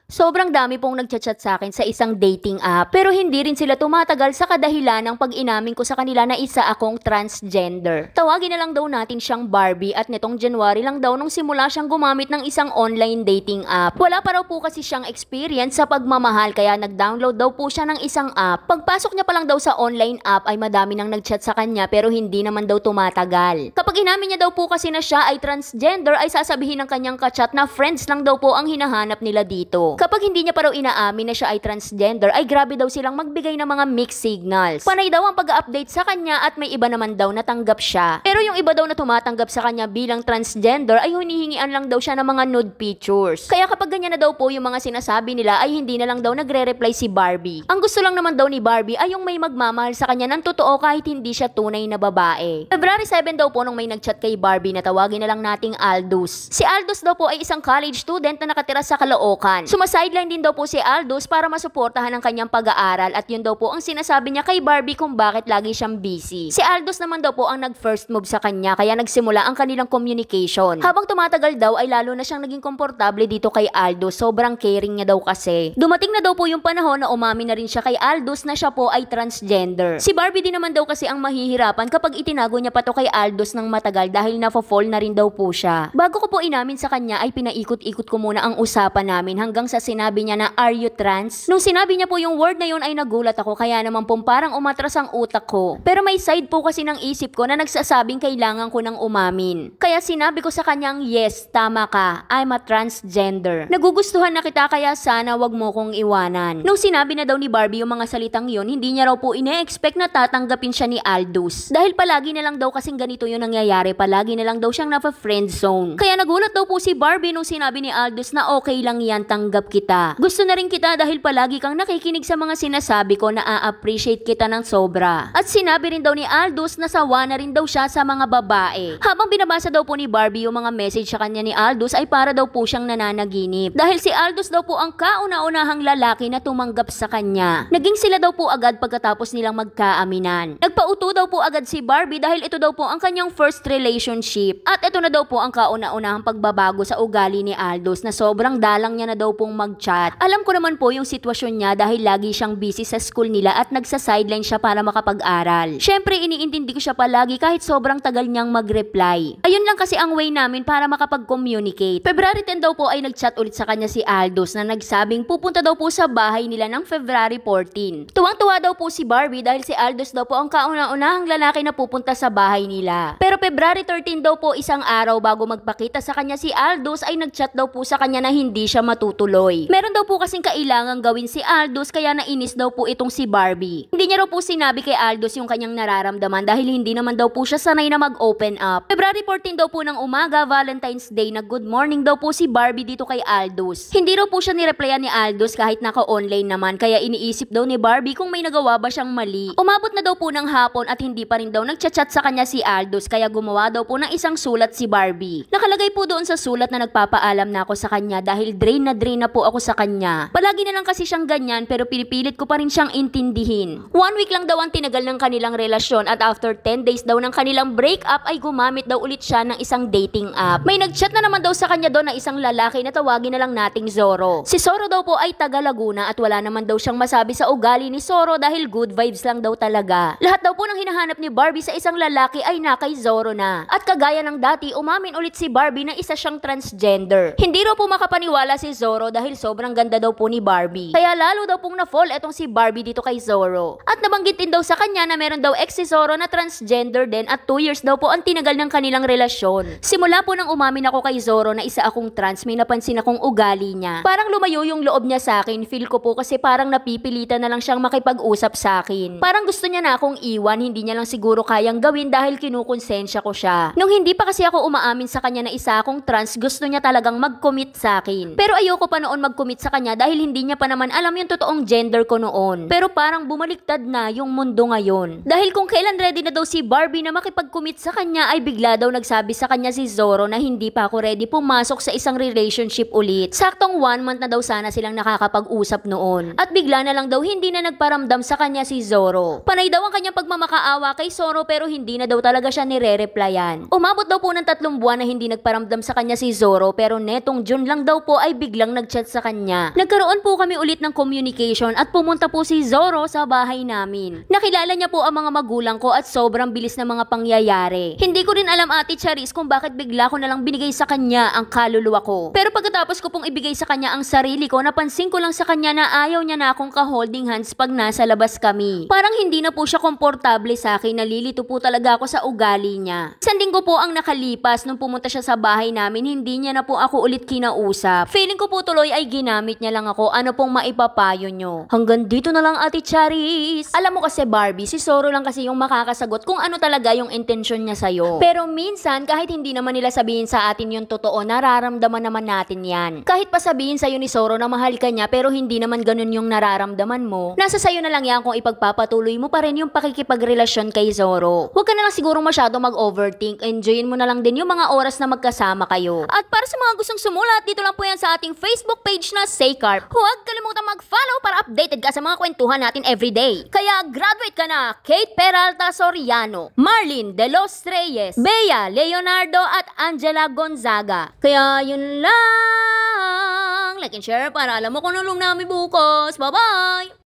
Sobrang dami pong nagchat-chat sa akin sa isang dating app pero hindi rin sila tumatagal sa kadahilan ng pag-inamin ko sa kanila na isa akong transgender. Tawagin na lang daw natin siyang Barbie at nitong January lang daw nung simula siyang gumamit ng isang online dating app. Wala pa raw po kasi siyang experience sa pagmamahal kaya nag-download daw po siya ng isang app. Pagpasok niya pa lang daw sa online app ay madami nang nagchat sa kanya pero hindi naman daw tumatagal. Kapag inamin niya daw po kasi na siya ay transgender ay sasabihin ng kanyang kachat na friends lang daw po ang hinahanap nila dito. Kapag hindi niya pa raw inaamin na siya ay transgender, ay grabe daw silang magbigay ng mga mixed signals. Panay daw ang pag-update sa kanya at may iba naman daw na tanggap siya. Pero yung iba daw na tumatanggap sa kanya bilang transgender ay hinihingian lang daw siya ng mga nude pictures. Kaya kapag ganyan na daw po yung mga sinasabi nila ay hindi na lang daw nagre-reply si Barbie. Ang gusto lang naman daw ni Barbie ay yung may magmamahal sa kanya ng totoo kahit hindi siya tunay na babae. February 7 daw po nung may nagchat kay Barbie na tawagin na lang nating Aldous. Si Aldous daw po ay isang college student na nakatira sa Caloocan. Sideline din daw po si Aldous para masuportahan ang kanyang pag-aaral at yun daw po ang sinasabi niya kay Barbie kung bakit lagi siyang busy. Si Aldous naman daw po ang nag-first move sa kanya kaya nagsimula ang kanilang communication. Habang tumatagal daw ay lalo na siyang naging komportable dito kay Aldous, sobrang caring niya daw kasi. Dumating na daw po yung panahon na umamin na rin siya kay Aldous na siya po ay transgender. Si Barbie din naman daw kasi ang mahihirapan kapag itinago niya pa to kay Aldous ng matagal dahil nafo-fall na rin daw po siya. Bago ko po inamin sa kanya ay pinaikot-ikot ko muna ang usapan namin hanggang sa sinabi niya na are you trans? Nung sinabi niya po yung word na yun ay nagulat ako kaya naman pong parang umatras ang utak ko. Pero may side po kasi ng isip ko na nagsasabing kailangan ko nang umamin. Kaya sinabi ko sa kanyang yes, tama ka, I'm a transgender. Nagugustuhan na kita kaya sana wag mo kong iwanan. Nung sinabi na daw ni Barbie yung mga salitang yun, hindi niya raw po ine-expect na tatanggapin siya ni Aldous. Dahil palagi na lang daw kasing ganito yung nangyayari, palagi na lang daw siyang napa-friend zone. Kaya nagulat daw po si Barbie nung sinabi ni Aldous na okay lang yan, tanggap kita. Gusto na rin kita dahil palagi kang nakikinig sa mga sinasabi ko na a-appreciate kita ng sobra. At sinabi rin daw ni Aldous na sawa na rin daw siya sa mga babae. Habang binabasa daw po ni Barbie yung mga message sa kanya ni Aldous ay para daw po siyang nananaginip. Dahil si Aldous daw po ang kauna-unahang lalaki na tumanggap sa kanya. Naging sila daw po agad pagkatapos nilang magkaaminan. Nagpauto daw po agad si Barbie dahil ito daw po ang kanyang first relationship. At ito na daw po ang kauna-unahang pagbabago sa ugali ni Aldous na sobrang dalang niya na daw pong mag-chat. Alam ko naman po yung sitwasyon niya dahil lagi siyang busy sa school nila at nagsa-sideline siya para makapag-aral. Syempre iniintindi ko siya palagi kahit sobrang tagal niyang mag-reply. Ayun lang kasi ang way namin para makapag-communicate. February 10 daw po ay nag-chat ulit sa kanya si Aldous na nagsabing pupunta daw po sa bahay nila ng February 14. Tuwang-tuwa daw po si Barbie dahil si Aldous daw po ang kauna-unahang lalaki na pupunta sa bahay nila. Pero February 13 daw po isang araw bago magpakita sa kanya si Aldous ay nag-chat daw po sa kanya na hindi siya matutuloy. Meron daw po kasing kailangang gawin si Aldous kaya nainis daw po itong si Barbie. Hindi niya raw po sinabi kay Aldous yung kanyang nararamdaman dahil hindi naman daw po siya sanay na mag-open up. February 14 daw po ng umaga, Valentine's Day, na good morning daw po si Barbie dito kay Aldous. Hindi raw po siya nireplyan ni Aldous kahit naka-online naman kaya iniisip daw ni Barbie kung may nagawa ba siyang mali. Umabot na daw po ng hapon at hindi pa rin daw nagchat-chat sa kanya si Aldous kaya gumawa daw po ng isang sulat si Barbie. Nakalagay po doon sa sulat na nagpapaalam na ako sa kanya dahil drain na po ako sa kanya. Palagi na lang kasi siyang ganyan pero pinipilit ko pa rin siyang intindihin. 1 week lang daw ang tinagal ng kanilang relasyon at after 10 days daw ng kanilang breakup ay gumamit daw ulit siya ng isang dating app. May nagchat na naman daw sa kanya doon na isang lalaki na tawagin na lang nating Zoro. Si Zoro daw po ay taga Laguna at wala naman daw siyang masabi sa ugali ni Zoro dahil good vibes lang daw talaga. Lahat daw po ng hinahanap ni Barbie sa isang lalaki ay na kay Zoro na. At kagaya ng dati, umamin ulit si Barbie na isa siyang transgender. Hindi raw po makapaniwala si Zoro dahil sobrang ganda daw po ni Barbie. Kaya lalo daw pong na-fall etong si Barbie dito kay Zoro. At nabanggit din daw sa kanya na meron daw ex si Zoro na transgender din at 2 years daw po ang tinagal ng kanilang relasyon. Simula po nang umamin ako kay Zoro na isa akong trans, may napansin akong ugali niya. Parang lumayo yung loob niya sa akin, feel ko po kasi parang napipilitan na lang siyang makipag-usap sa akin. Parang gusto niya na akong iwan, hindi niya lang siguro kayang gawin dahil kinukonsensya ko siya. Nung hindi pa kasi ako umaamin sa kanya na isa akong trans, gusto niya talagang mag-commit sa akin. Pero ayoko pa noon mag-commit sa kanya dahil hindi niya pa naman alam yung totoong gender ko noon. Pero parang bumaliktad na yung mundo ngayon. Dahil kung kailan ready na daw si Barbie na makipag-commit sa kanya ay bigla daw nagsabi sa kanya si Zoro na hindi pa ako ready pumasok sa isang relationship ulit. Saktong 1 month na daw sana silang nakakapag-usap noon. At bigla na lang daw hindi na nagparamdam sa kanya si Zoro. Panay daw ang kanyang pagmamakaawa kay Zoro pero hindi na daw talaga siya nire-replyan. Umabot daw po ng 3 buwan na hindi nagparamdam sa kanya si Zoro pero netong June lang daw po ay biglang nag nag-chat sa kanya. Nagkaroon po kami ulit ng communication at pumunta po si Zoro sa bahay namin. Nakilala niya po ang mga magulang ko at sobrang bilis ng mga pangyayari. Hindi ko rin alam, Ate Charis, kung bakit bigla ko na lang binigay sa kanya ang kaluluwa ko. Pero pagkatapos ko pong ibigay sa kanya ang sarili ko, napansin ko lang sa kanya na ayaw niya na akong ka-holding hands pag nasa labas kami. Parang hindi na po siya komportable sa akin, nalilito po talaga ako sa ugali niya. Isang linggo po ang nakalipas nung pumunta siya sa bahay namin, hindi niya na po ako ulit kinausap. Feeling ko po tuloy ay ginamit niya lang ako. Ano pong maipapayo nyo? Hanggang dito na lang, Ate Charis. Alam mo kasi, Barbie, si Zoro lang kasi yung makakasagot kung ano talaga yung intensyon niya sa'yo. Pero minsan, kahit hindi naman nila sabihin sa atin yung totoo, nararamdaman naman natin yan. Kahit pa sabihin sa'yo ni Zoro na mahal ka niya pero hindi naman ganun yung nararamdaman mo, nasa sa'yo na lang yan kung ipagpapatuloy mo pa rin yung pakikipagrelasyon kay Zoro. Huwag ka na lang siguro masyado mag-overthink. Enjoyin mo na lang din yung mga oras na magkasama kayo. At para sa mga gustong sumulat, dito lang po yan sa ating Facebook page na Saycarp. Huwag kalimutan mag-follow para updated ka sa mga kwentuhan natin everyday. Kaya graduate ka na, Kate Peralta Soriano, Marlene De Los Reyes, Bea Leonardo at Angela Gonzaga. Kaya yun lang. Like and share para alam mo kung anong namin bukas. Bye-bye!